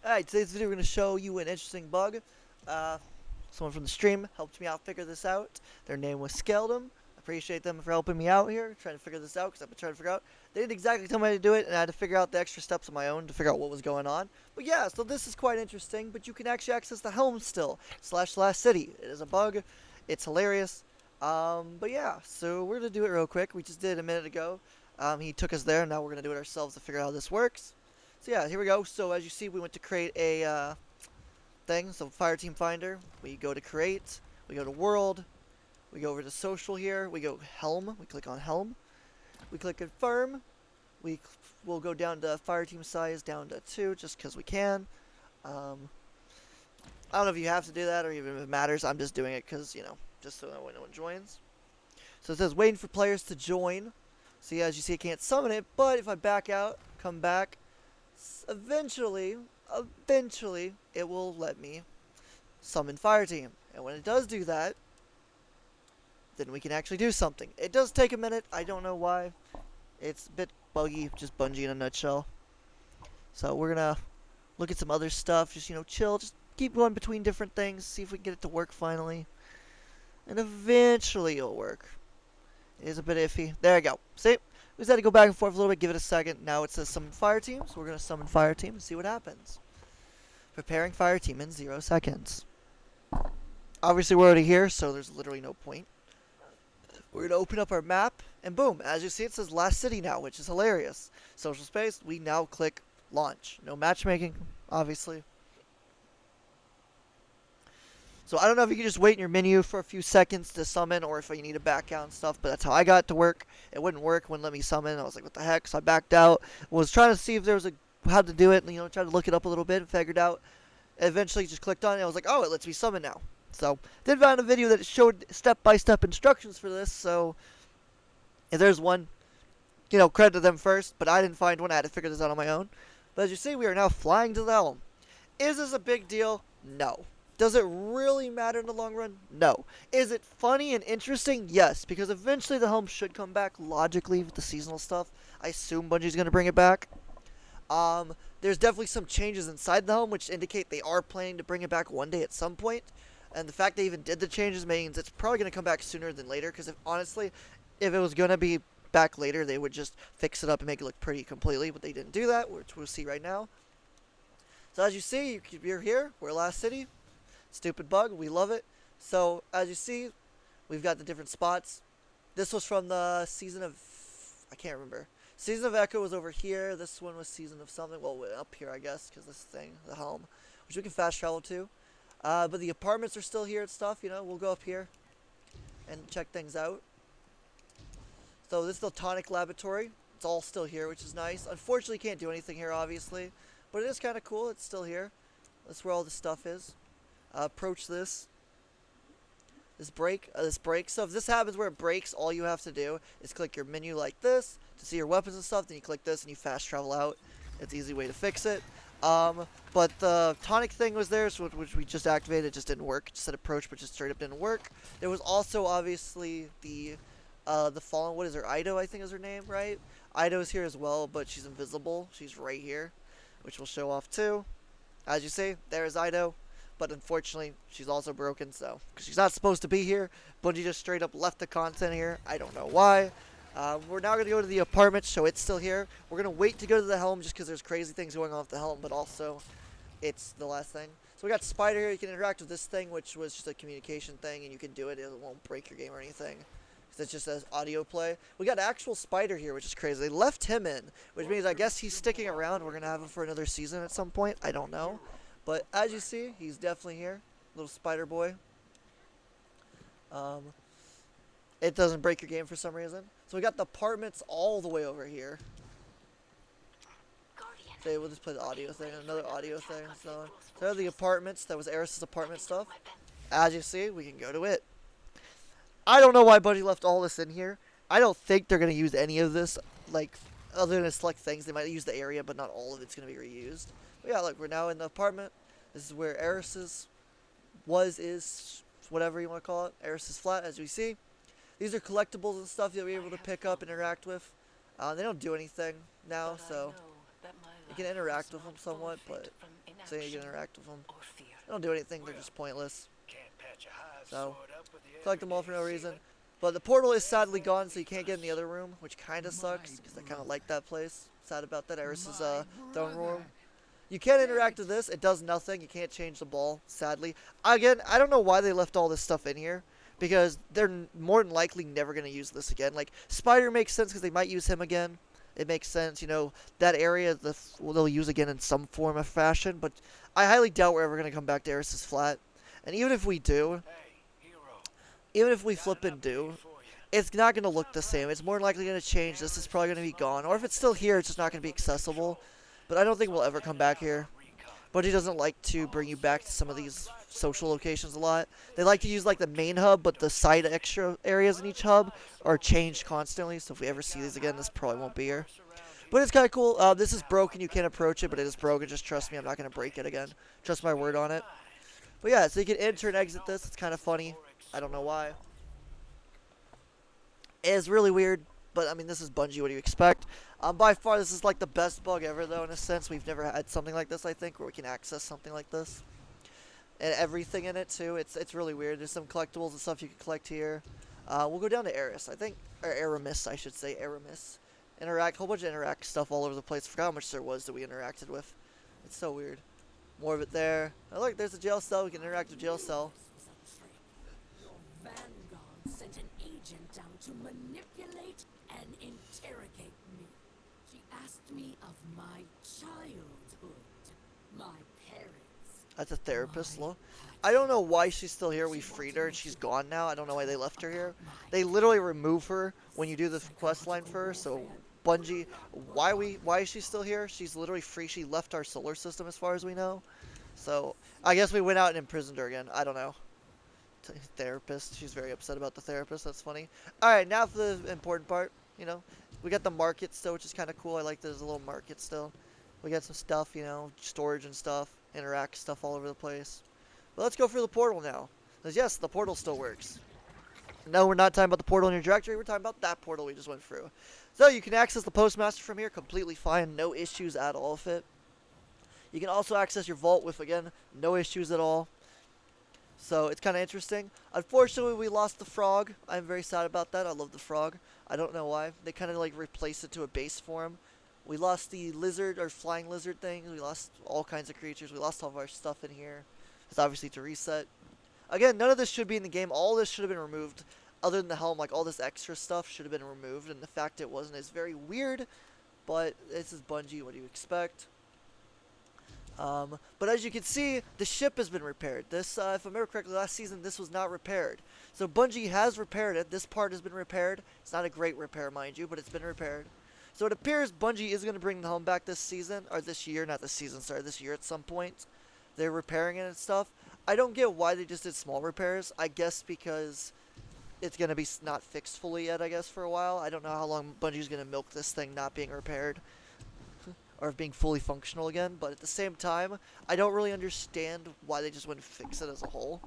Alright, today's video we're going to show you an interesting bug. Uh, Someone from the stream helped me out figure this out. Their name was H.E.L.M. Appreciate them for helping me out here, trying to figure this out, because I've been trying to figure out. They didn't exactly tell me how to do it, and I had to figure out the extra steps on my own to figure out what was going on. But yeah, so this is quite interesting, but you can actually access the helm still, / city. It is a bug. It's hilarious. But yeah, so we're going to do it real quick. We just did it a minute ago. He took us there, now we're going to do it ourselves to figure out how this works. So yeah, here we go. So as you see, we went to create a thing. So Fire Team Finder. We go to create. We go to world. We go over to social here. We go helm. We click on helm. We click confirm. We'll go down to fire team size down to 2 just because we can. I don't know if you have to do that or even if it matters. I'm just doing it because, you know, just so that way no one joins. So it says waiting for players to join. So yeah, as you see, I can't summon it, but if I back out, come back, eventually, it will let me summon Fire Team. And when it does do that, then we can actually do something. It does take a minute. I don't know why. It's a bit buggy, just Bungie in a nutshell. So we're going to look at some other stuff. Just, you know, chill. Just keep going between different things. See if we can get it to work finally. And eventually it'll work. It is a bit iffy. There we go. See? We just had to go back and forth a little bit, give it a second. Now it says summon Fire Team, so we're going to summon Fire Team and see what happens. Preparing Fire Team in 0 seconds. Obviously we're already here, so there's literally no point. We're going to open up our map, and boom, as you see it says last city now, which is hilarious. Social space, we now click launch. No matchmaking, obviously. So I don't know if you can just wait in your menu for a few seconds to summon or if you need to back out and stuff, but that's how I got it to work. It wouldn't work, wouldn't let me summon. I was like, what the heck? So I backed out. Was trying to see if there was how to do it, and, you know, tried to look it up a little bit and figured out. Eventually just clicked on it. I was like, oh, it lets me summon now. So did find a video that showed step-by-step instructions for this, so if there's one, you know, credit to them first, but I didn't find one. I had to figure this out on my own. But as you see, we are now flying to the helm. Is this a big deal? No. Does it really matter in the long run? No. Is it funny and interesting? Yes, because eventually the helm should come back logically with the seasonal stuff. I assume Bungie's going to bring it back. There's definitely some changes inside the helm which indicate they are planning to bring it back one day at some point. And the fact they even did the changes means it's probably going to come back sooner than later, because honestly, if it was going to be back later, they would just fix it up and make it look pretty completely, but they didn't do that, which we'll see right now. So as you see, you're here. We're Last City. Stupid bug. We love it. So, as you see, we've got the different spots. This was from the season of... I can't remember. Season of Echo was over here. This one was season of something. Well, up here, I guess, because this thing, the helm, which we can fast travel to. But the apartments are still here and stuff, you know. We'll go up here and check things out. So, this is the Tonic Laboratory. It's all still here, which is nice. Unfortunately, can't do anything here, obviously. But it is kind of cool. It's still here. That's where all the stuff is. Approach this break. So if this happens where it breaks, all you have to do is click your menu like this to see your weapons and stuff. Then you click this and you fast travel out. It's an easy way to fix it. But the tonic thing was there, so which we just activated. It just didn't work. It just said approach, but just straight up didn't work. There was also obviously the fallen. What is her? Ido, I think is her name, right? Ido's here as well, but she's invisible. She's right here, which we'll show off too. As you see, there's Ido. But unfortunately, she's also broken, so... because she's not supposed to be here. Bungie just straight up left the content here. I don't know why. We're now going to go to the apartment, so it's still here. We're going to wait to go to the helm just because there's crazy things going on with the helm, but also it's the last thing. So we got Spider here. You can interact with this thing, which was just a communication thing, and you can do it. It won't break your game or anything. Because it's just an audio play. We got actual Spider here, which is crazy. They left him in, which means I guess he's sticking around. We're going to have him for another season at some point. I don't know. But as you see, he's definitely here. Little spider boy. It doesn't break your game for some reason. So we got the apartments all the way over here. So we'll just play the audio thing, another audio thing. So there are the apartments. That was Eris's apartment stuff. As you see, we can go to it. I don't know why Bungie left all this in here. I don't think they're going to use any of this, like, other than select things. They might use the area, but not all of it's going to be reused. But yeah, look, we're now in the apartment. This is where Eris's is, whatever you want to call it. Eris's flat, as we see. These are collectibles and stuff that we're able to pick up and interact with. They don't do anything now, so you can interact with them somewhat, but so you can interact with them. They don't do anything, they're just pointless. So, collect them all for no reason. But the portal is sadly gone, so you can't get in the other room, which kind of sucks, because I kind of like that place. Sad about that. Eris's throne room. You can't interact with this. It does nothing. You can't change the ball, sadly. Again, I don't know why they left all this stuff in here, because they're more than likely never going to use this again. Like, Spider makes sense because they might use him again. It makes sense, you know, that area they'll use again in some form of fashion, but I highly doubt we're ever going to come back to Eris's flat. And even if we do, even if we flip and do, it's not going to look the same. It's more than likely going to change. This is probably going to be gone. Or if it's still here, it's just not going to be accessible. But I don't think we'll ever come back here. But he doesn't like to bring you back to some of these social locations a lot. They like to use like the main hub, but the side extra areas in each hub are changed constantly. So if we ever see these again, this probably won't be here. But it's kind of cool. This is broken. You can't approach it, but it is broken. Just trust me. I'm not going to break it again. Trust my word on it. But yeah, so you can enter and exit this. It's kind of funny. I don't know why. It's really weird, but I mean, this is Bungie. What do you expect? By far, this is like the best bug ever, though, in a sense. We've never had something like this, I think, where we can access something like this. And everything in it, too. It's really weird. There's some collectibles and stuff you can collect here. We'll go down to Eris, I think. Or Aramis, I should say. Aramis. Interact. Whole bunch of interact stuff all over the place. Forgot how much there was that we interacted with. It's so weird. More of it there. Oh, look, there's a jail cell. We can interact with jail cell. Vanguard sent an agent down to manipulate and interrogate me. She asked me of my childhood, my parents. That's a therapist, look. I don't know why she's still here. We freed her and she's gone now. I don't know why they left her here. They literally remove her when you do the quest line for her. So Bungie, why is she still here? She's literally free. She left our solar system as far as we know. So I guess we went out and imprisoned her again. I don't know. Therapist. She's very upset about the therapist. That's funny. Alright, now for the important part. You know, we got the market still, which is kind of cool. I like there's a little market still. We got some stuff, you know, storage and stuff. Interact stuff all over the place. But let's go for the portal now. Because yes, the portal still works. No, we're not talking about the portal in your directory. We're talking about that portal we just went through. So you can access the postmaster from here completely fine. No issues at all with it. You can also access your vault with, again, no issues at all. So it's kind of interesting. Unfortunately, we lost the frog. I'm very sad about that. I love the frog. I don't know why. They kind of like replaced it to a base form. We lost the lizard or flying lizard thing. We lost all kinds of creatures. We lost all of our stuff in here. It's obviously to reset. Again, none of this should be in the game. All this should have been removed. Other than the helm, like all this extra stuff should have been removed. And the fact it wasn't is very weird. But this is Bungie. What do you expect? But as you can see, the ship has been repaired. This, if I remember correctly, last season this was not repaired. So Bungie has repaired it. This part has been repaired. It's not a great repair, mind you, but it's been repaired. So it appears Bungie is going to bring the helm back this season, or this year, not this season, sorry, this year at some point. They're repairing it and stuff. I don't get why they just did small repairs. I guess because it's going to be not fixed fully yet, I guess, for a while. I don't know how long Bungie's going to milk this thing not being repaired. Or being fully functional again, but at the same time, I don't really understand why they just wouldn't fix it as a whole.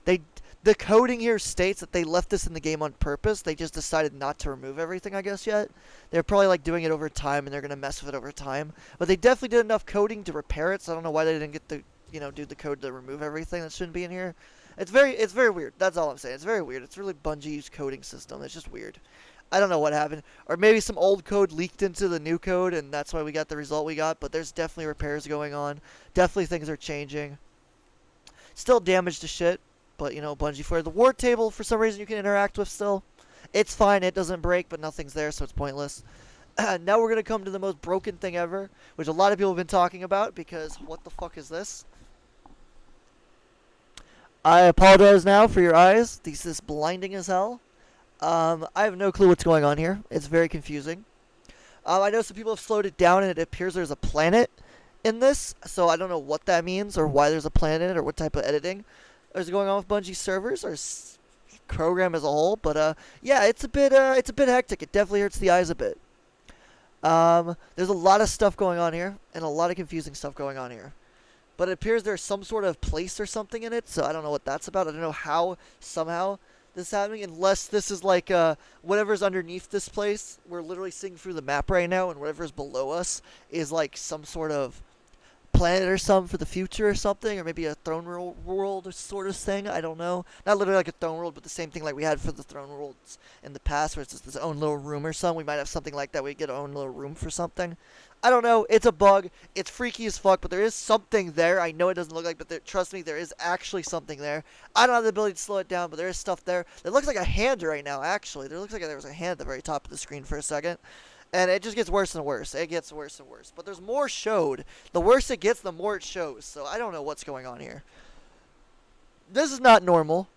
The coding here states that they left this in the game on purpose. They just decided not to remove everything, I guess, yet. They're probably like doing it over time, and they're gonna mess with it over time. But they definitely did enough coding to repair it, so I don't know why they didn't get the, you know, do the code to remove everything that shouldn't be in here. It's very weird. That's all I'm saying. It's very weird. It's really Bungie's coding system. It's just weird. I don't know what happened. Or maybe some old code leaked into the new code, and that's why we got the result we got. But there's definitely repairs going on. Definitely things are changing. Still damage to shit. But, you know, Bungie for the war table, for some reason you can interact with still. It's fine. It doesn't break, but nothing's there, so it's pointless. Now we're going to come to the most broken thing ever, which a lot of people have been talking about, because what the fuck is this? I apologize now for your eyes. This is blinding as hell. I have no clue what's going on here. It's very confusing. I know some people have slowed it down, and it appears there's a planet in this, so I don't know what that means, or why there's a planet in it, or what type of editing is going on with Bungie servers, or program as a whole, but, yeah, it's a bit hectic. It definitely hurts the eyes a bit. There's a lot of stuff going on here, and a lot of confusing stuff going on here. But it appears there's some sort of place or something in it, so I don't know what that's about. I don't know how, somehow, this is happening, unless this is like, whatever's underneath this place. We're literally seeing through the map right now, and whatever's below us is like some sort of planet or something for the future or something, or maybe a throne world sort of thing. I don't know. Not literally like a throne world, but the same thing like we had for the throne worlds in the past, where it's just its own little room or something. We might have something like that. We get our own little room for something. I don't know. It's a bug. It's freaky as fuck, but there is something there. I know it doesn't look like, but trust me, there is actually something there. I don't have the ability to slow it down, but there is stuff there. It looks like a hand right now, actually. There looks like there was a hand at the very top of the screen for a second. And it just gets worse and worse. It gets worse and worse. But there's more showed. The worse it gets, the more it shows. So I don't know what's going on here. This is not normal.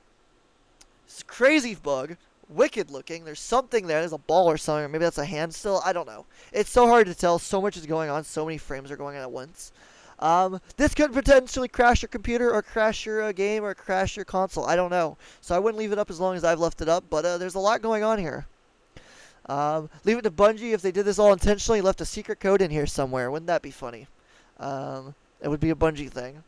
It's a crazy bug. Wicked looking. There's something there. There's a ball or something. Or maybe that's a hand still. I don't know. It's so hard to tell. So much is going on. So many frames are going on at once. This could potentially crash your computer or crash your game or crash your console. I don't know. So I wouldn't leave it up as long as I've left it up. But there's a lot going on here. Leave it to Bungie if they did this all intentionally, left a secret code in here somewhere. Wouldn't that be funny? It would be a Bungie thing.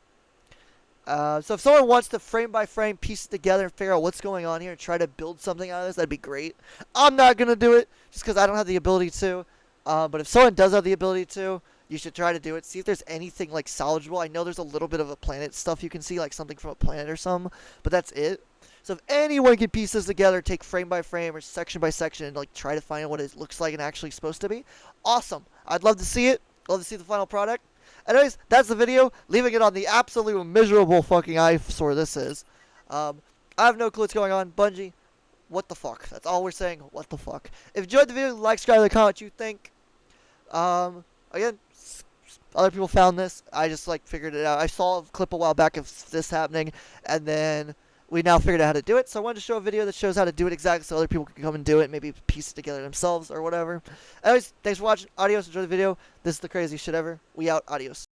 So if someone wants to frame by frame piece it together and figure out what's going on here and try to build something out of this, that'd be great. I'm not going to do it just because I don't have the ability to. But if someone does have the ability to, you should try to do it. See if there's anything like salvageable. I know there's a little bit of a planet stuff you can see, like something from a planet or something, but that's it. So if anyone can piece this together, take frame by frame or section by section and like try to find out what it looks like and actually supposed to be, awesome. I'd love to see it. Love to see the final product. Anyways, that's the video. Leaving it on the absolute miserable fucking eyesore this is. I have no clue what's going on. Bungie, what the fuck? That's all we're saying. What the fuck? If you enjoyed the video, like, subscribe, leave a comment what you think. Again, other people found this. I just like figured it out. I saw a clip a while back of this happening, and then we now figured out how to do it. So I wanted to show a video that shows how to do it exactly so other people can come and do it, maybe piece it together themselves or whatever. Anyways, thanks for watching. Adios. Enjoy the video. This is the craziest shit ever. We out. Adios.